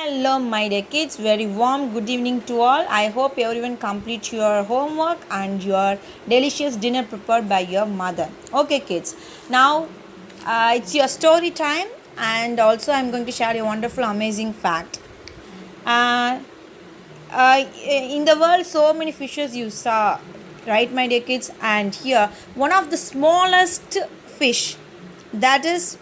Hello, my dear kids. Very warm good evening to all. I hope everyone complete your homework and your delicious dinner prepared by your mother. Okay, kids. Now it's your story time, and also I'm going to share a wonderful, amazing fact. Uh, in the world, so many fishes you saw, right, my dear kids? And here, one of the smallest fish that is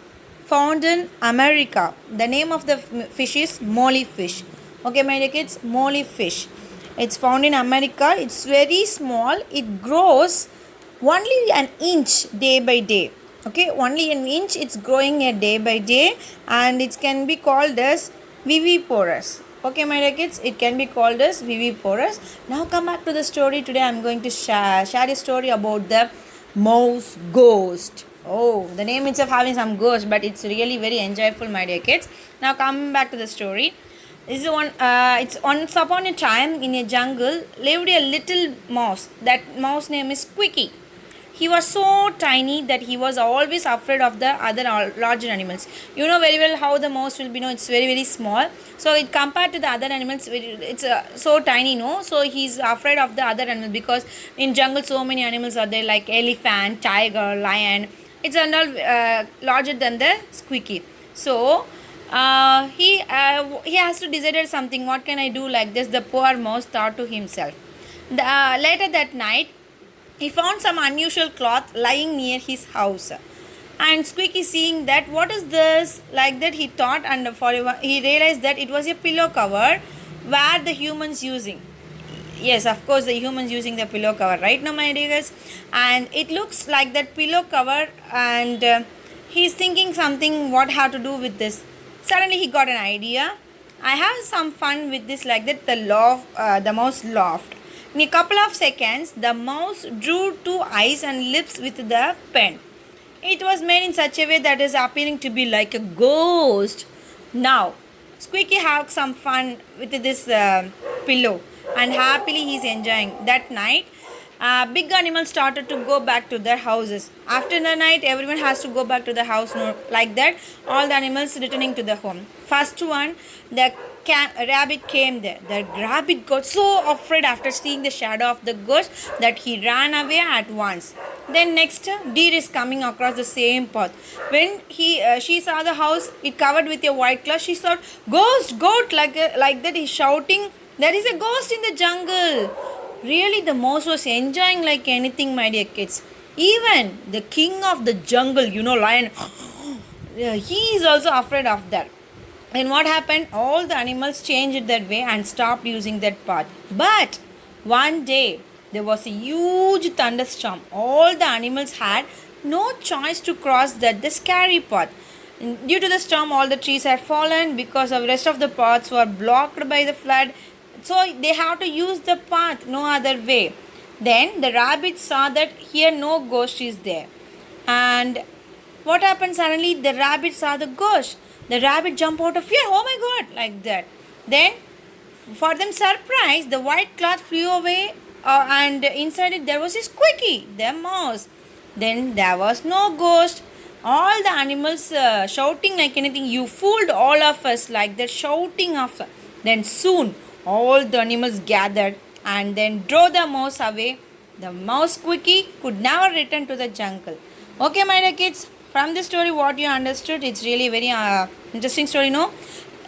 found in America. The name of the fish is molly fish. Okay, my dear kids, molly fish. It's found in America. It's very small. It grows only an inch day by day. Okay, only an inch. It's growing a day by day, and it can be called as viviparous. Okay, my dear kids, it can be called as viviparous. Now come back to the story. Today I'm going to share a story about the mouse ghost. Oh, the name itself having some ghost, but it's really very enjoyable, my dear kids. Now come back to the story. This is one. It's once upon a time in a jungle lived a little mouse. That mouse name is Squeaky. He was so tiny that he was always afraid of the other larger animals. You know very well how the mouse will be. It's very very small. So it compared to the other animals, it's so tiny. So he's afraid of the other animals because in jungle so many animals are there like elephant, tiger, lion. It's larger than the Squeaky. So he has to decide something. What can I do like this? The poor mouse thought to himself. Later that night, he found some unusual cloth lying near his house. And Squeaky, seeing that, what is this? Like that, he thought, and he realized that it was a pillow cover where the humans using. Yes, of course, the humans using the pillow cover, right now, my dear guys. And it looks like that pillow cover, and he's thinking something, what have to do with this. Suddenly, he got an idea. I have some fun with this, like that. The mouse laughed. In a couple of seconds, the mouse drew two eyes and lips with the pen. It was made in such a way that is appearing to be like a ghost. Now, Squeaky had some fun with this pillow, and happily he's enjoying. That night, big animals started to go back to their houses. After the night, everyone has to go back to the house. Like that, all the animals returning to the home. First one, the rabbit came there. The rabbit got so afraid after seeing the shadow of the ghost that he ran away at once. Then next, deer is coming across the same path. When she saw the house, it covered with a white cloth, she thought, "Ghost, goat!" Like that, he's shouting, "There is a ghost in the jungle!" Really, the mouse was enjoying like anything, my dear kids. Even the king of the jungle, lion, he is also afraid of that. And what happened? All the animals changed their way and stopped using that path. But one day, there was a huge thunderstorm. All the animals had no choice to cross the scary path. Due to the storm, all the trees had fallen because the rest of the paths were blocked by the flood. So they have to use the path, no other way. Then the rabbit saw that here no ghost is there. And what happened suddenly? The rabbit saw the ghost. The rabbit jumped out of fear. Oh my God, like that. Then, for them surprise, the white cloth flew away, and inside it there was a Squeaky, the mouse. Then there was no ghost. All the animals shouting like anything. You fooled all of us, like that, shouting after. Then soon, all the animals gathered and then drove the mouse away. The mouse Squeaky could never return to the jungle. Okay, my dear kids. From this story, what you understood, it's really very interesting story, no?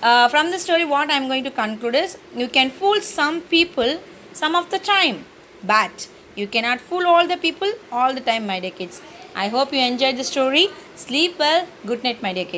From the story, what I'm going to conclude is, you can fool some people some of the time, but you cannot fool all the people all the time, my dear kids. I hope you enjoyed the story. Sleep well. Good night, my dear kids.